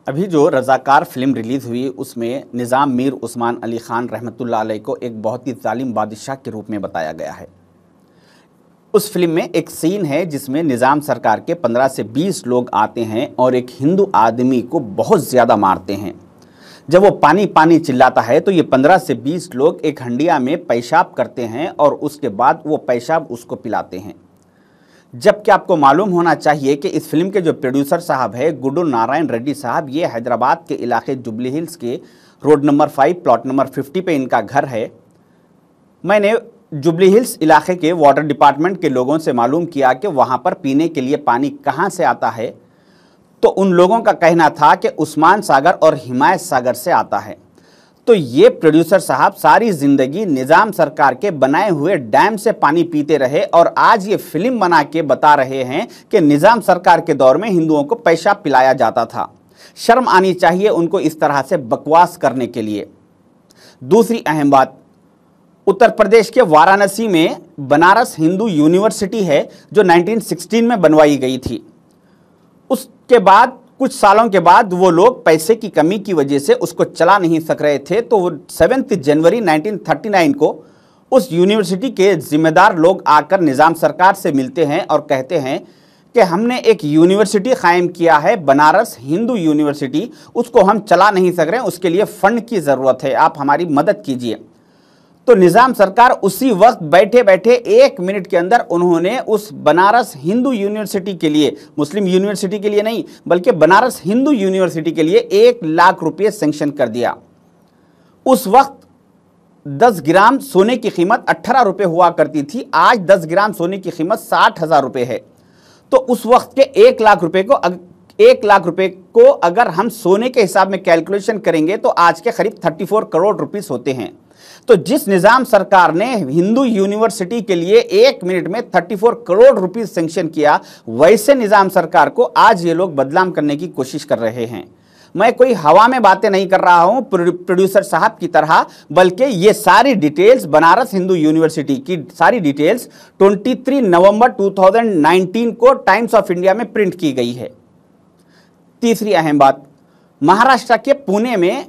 अभी जो रज़ाकार film release हुई उसमें निज़ाम मीर उस्मान अली ख़ान रहमतुल्लाह अलैह को एक बहुत ही जालिम बादशाह के रूप में बताया गया है। उस फिल्म में एक सीन है जिसमें निज़ाम सरकार के 15 से 20 लोग आते हैं और एक हिंदू आदमी को बहुत ज़्यादा मारते हैं। जब वो पानी पानी चिल्लाता है तो ये 15 से 20 लोग एक हंडिया में पेशाब करते हैं और उसके बाद वो पेशाब उसको पिलाते हैं। जबकि आपको मालूम होना चाहिए कि इस फिल्म के जो प्रोड्यूसर साहब है गुड्डू नारायण रेड्डी साहब, ये हैदराबाद के इलाके जुबली हिल्स के रोड नंबर 5 प्लॉट नंबर 50 पे इनका घर है। मैंने जुबली हिल्स इलाके के वाटर डिपार्टमेंट के लोगों से मालूम किया कि वहाँ पर पीने के लिए पानी कहाँ से आता है, तो उन लोगों का कहना था कि उस्मान सागर और हिमायत सागर से आता है। तो ये प्रोड्यूसर साहब सारी ज़िंदगी निज़ाम सरकार के बनाए हुए डैम से पानी पीते रहे और आज ये फिल्म बना के बता रहे हैं कि निज़ाम सरकार के दौर में हिंदुओं को पेशाब पिलाया जाता था। शर्म आनी चाहिए उनको इस तरह से बकवास करने के लिए। दूसरी अहम बात, उत्तर प्रदेश के वाराणसी में बनारस हिंदू यूनिवर्सिटी है जो 1916 में बनवाई गई थी। उसके बाद कुछ सालों के बाद वो लोग पैसे की कमी की वजह से उसको चला नहीं सक रहे थे, तो 7 जनवरी 1939 को उस यूनिवर्सिटी के जिम्मेदार लोग आकर निज़ाम सरकार से मिलते हैं और कहते हैं कि हमने एक यूनिवर्सिटी कायम किया है, बनारस हिंदू यूनिवर्सिटी, उसको हम चला नहीं सक रहे हैं, उसके लिए फंड की ज़रूरत है, आप हमारी मदद कीजिए। तो निज़ाम सरकार उसी वक्त बैठे बैठे 1 मिनट के अंदर उन्होंने उस बनारस हिंदू यूनिवर्सिटी के लिए, मुस्लिम यूनिवर्सिटी के लिए नहीं बल्कि बनारस हिंदू यूनिवर्सिटी के लिए 1 लाख रुपये सैंक्शन कर दिया। उस वक्त 10 ग्राम सोने की कीमत 18 रुपये हुआ करती थी, आज 10 ग्राम सोने की कीमत 60,000 रुपये है। तो उस वक्त के 1 लाख रुपये को अगर हम सोने के हिसाब में कैलकुलेशन करेंगे तो आज के करीब 34 करोड़ रुपीस होते हैं। तो जिस निज़ाम सरकार ने हिंदू यूनिवर्सिटी के लिए 1 मिनट में 34 करोड़ रुपीस सैंक्शन किया, वैसे निज़ाम सरकार को आज ये लोग बदनाम करने की कोशिश कर रहे हैं। मैं कोई हवा में बातें नहीं कर रहा हूं प्रोड्यूसर साहब की तरह, बल्कि ये सारी डिटेल्स बनारस हिंदू यूनिवर्सिटी की सारी डिटेल्स 23 नवंबर 2019 को टाइम्स ऑफ इंडिया में प्रिंट की गई है। तीसरी अहम बात, महाराष्ट्र के पुणे में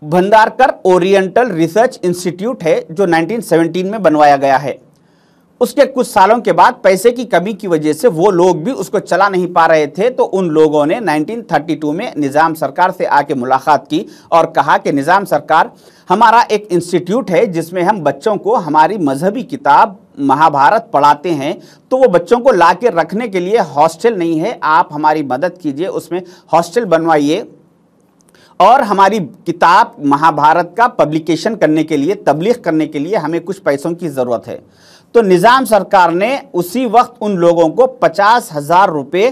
भंडारकर ओरिएंटल रिसर्च इंस्टीट्यूट है जो 1917 में बनवाया गया है। उसके कुछ सालों के बाद पैसे की कमी की वजह से वो लोग भी उसको चला नहीं पा रहे थे, तो उन लोगों ने 1932 में निज़ाम सरकार से आके मुलाकात की और कहा कि निज़ाम सरकार, हमारा एक इंस्टीट्यूट है जिसमें हम बच्चों को हमारी मजहबी किताब महाभारत पढ़ाते हैं, तो वो बच्चों को ला के रखने के लिए हॉस्टल नहीं है, आप हमारी मदद कीजिए, उसमें हॉस्टल बनवाइए और हमारी किताब महाभारत का पब्लिकेशन करने के लिए, तबलीग करने के लिए हमें कुछ पैसों की ज़रूरत है। तो निज़ाम सरकार ने उसी वक्त उन लोगों को 50,000 रुपये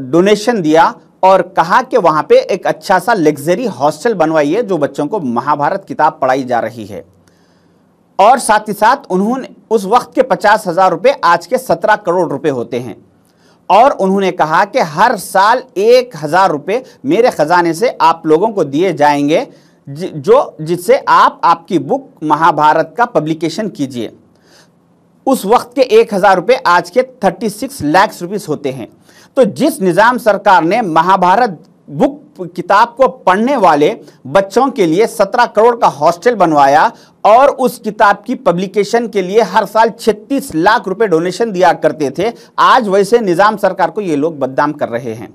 डोनेशन दिया और कहा कि वहाँ पे एक अच्छा सा लग्जरी हॉस्टल बनवाइए जो बच्चों को महाभारत किताब पढ़ाई जा रही है। और साथ ही साथ उन्होंने उस वक्त के 50,000 रुपये आज के 17 करोड़ रुपए होते हैं और उन्होंने कहा कि हर साल 1,000 रुपये मेरे खजाने से आप लोगों को दिए जाएंगे जिससे आप आपकी बुक महाभारत का पब्लिकेशन कीजिए। उस वक्त के 1,000 रुपये आज के 36 लाख रुपीस होते हैं। तो जिस निज़ाम सरकार ने महाभारत बुक किताब को पढ़ने वाले बच्चों के लिए 17 करोड़ का हॉस्टल बनवाया और उस किताब की पब्लिकेशन के लिए हर साल 36 लाख रुपए डोनेशन दिया करते थे, आज वैसे निज़ाम सरकार को ये लोग बदनाम कर रहे हैं।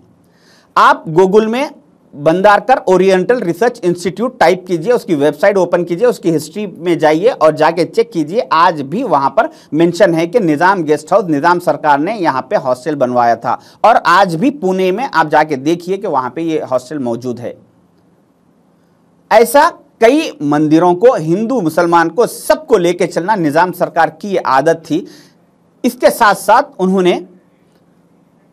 आप गूगल में Bhandarkar oriental research institute type कीजिए, उसकी वेबसाइट ओपन कीजिए, उसकी हिस्ट्री में जाइए और जाके चेक कीजिए, आज भी वहां पर मेंशन है कि निज़ाम गेस्ट हाउस निज़ाम सरकार ने यहां पे हॉस्टल बनवाया था और आज भी पुणे में आप जाके देखिए कि वहां पे ये हॉस्टल मौजूद है। ऐसा कई मंदिरों को, हिंदू मुसलमान को, सबको लेके चलना निज़ाम सरकार की ये आदत थी। इसके साथ साथ उन्होंने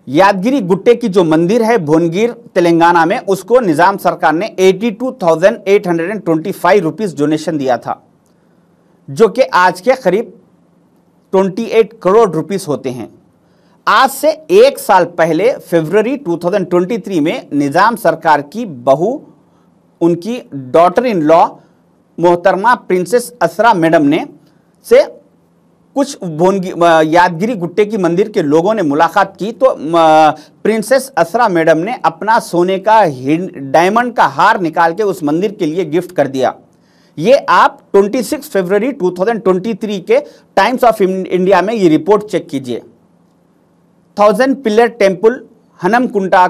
यादगिरी गुट्टे की जो मंदिर है भुवनगिर तेलंगाना में, उसको निज़ाम सरकार ने 82,825 रुपीस डोनेशन दिया था, जो कि आज के करीब 28 करोड़ रुपीस होते हैं। आज से 1 साल पहले फरवरी 2023 में निज़ाम सरकार की बहू, उनकी डॉटर इन लॉ मोहतरमा प्रिंसेस असरा मैडम ने से कुछ यादगिरी गुट्टे की मंदिर के लोगों ने मुलाकात की तो प्रिंसेस असरा मैडम ने अपना सोने का डायमंड का हार निकाल के उस मंदिर के लिए गिफ्ट कर दिया। ये आप 26 फरवरी 2023 के टाइम्स ऑफ इंडिया में ये रिपोर्ट चेक कीजिए। 1000 पिलर टेम्पल हनमकुंटा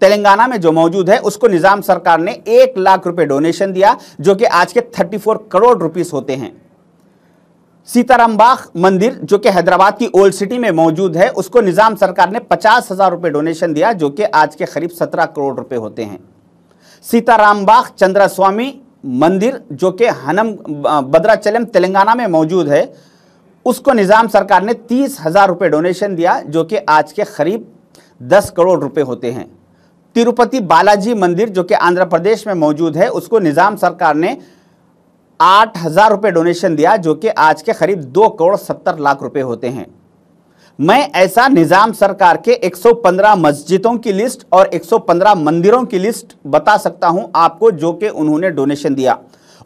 तेलंगाना में जो मौजूद है उसको निजाम सरकार ने 1 लाख रुपए डोनेशन दिया, जो कि आज के 34 करोड़ रुपीस होते हैं। सीताराम बाग मंदिर जो कि हैदराबाद की ओल्ड सिटी में मौजूद है उसको निजाम सरकार ने 50,000 रुपए डोनेशन दिया, जो कि आज के करीब 17 करोड़ रुपए होते हैं। सीताराम बाग चंद्रस्वामी मंदिर जो कि भद्राचलम तेलंगाना में मौजूद है उसको निजाम सरकार ने 30,000 रुपए डोनेशन दिया, जो कि आज के करीब 10 करोड़ रुपए होते हैं। तिरुपति बालाजी मंदिर जो कि आंध्र प्रदेश में मौजूद है उसको निजाम सरकार ने 8,000 रुपए डोनेशन दिया, जो कि आज के करीब 2 करोड़ 70 लाख रुपए होते हैं। मैं ऐसा निजाम सरकार के 115 मस्जिदों की लिस्ट और 115 मंदिरों की लिस्ट बता सकता हूं आपको, जो कि उन्होंने डोनेशन दिया।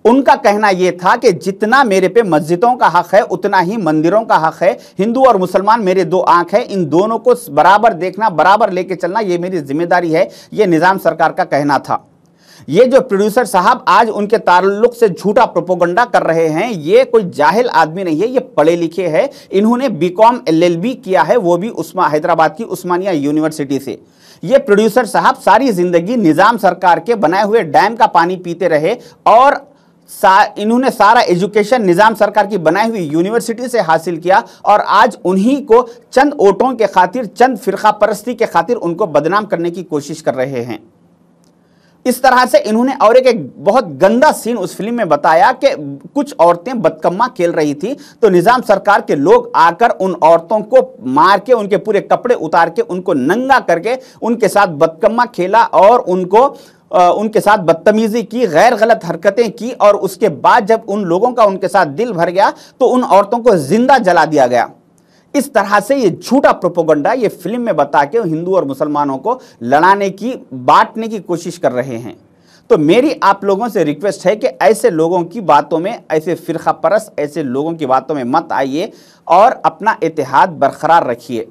उनका कहना यह था कि जितना मेरे पे मस्जिदों का हक है उतना ही मंदिरों का हक है। हिंदू और मुसलमान मेरे 2 आंख है, इन दोनों को बराबर देखना, बराबर लेके चलना, ये मेरी जिम्मेदारी है, ये निजाम सरकार का कहना था। ये जो प्रोड्यूसर साहब आज उनके ताल्लुक से झूठा प्रोपोगंडा कर रहे हैं, ये कोई जाहिल आदमी नहीं है, ये पढ़े लिखे हैं। इन्होंने बीकॉम LLB किया है, वो भी हैदराबाद की उस्मानिया यूनिवर्सिटी से। ये प्रोड्यूसर साहब सारी जिंदगी निजाम सरकार के बनाए हुए डैम का पानी पीते रहे और इन्होंने सारा एजुकेशन निजाम सरकार की बनाई हुई यूनिवर्सिटी से हासिल किया और आज उन्हीं को चंद वोटों के खातिर, चंद फिरका परस्ती के खातिर उनको बदनाम करने की कोशिश कर रहे हैं। इस तरह से इन्होंने और एक बहुत गंदा सीन उस फिल्म में बताया कि कुछ औरतें बदकम्मा खेल रही थी तो निजाम सरकार के लोग आकर उन औरतों को मार के, उनके पूरे कपड़े उतार के, उनको नंगा करके उनके साथ बदकम्मा खेला और उनके साथ बदतमीजी की, गैर गलत हरकतें की और उसके बाद जब उन लोगों का उनके साथ दिल भर गया तो उन औरतों को जिंदा जला दिया गया। इस तरह से ये झूठा प्रोपोगंडा ये फिल्म में बता के हिंदू और मुसलमानों को लड़ाने की, बांटने की कोशिश कर रहे हैं। तो मेरी आप लोगों से रिक्वेस्ट है कि ऐसे लोगों की बातों में, ऐसे फिरका परस्त ऐसे लोगों की बातों में मत आइए और अपना इत्तेहाद बरकरार रखिए।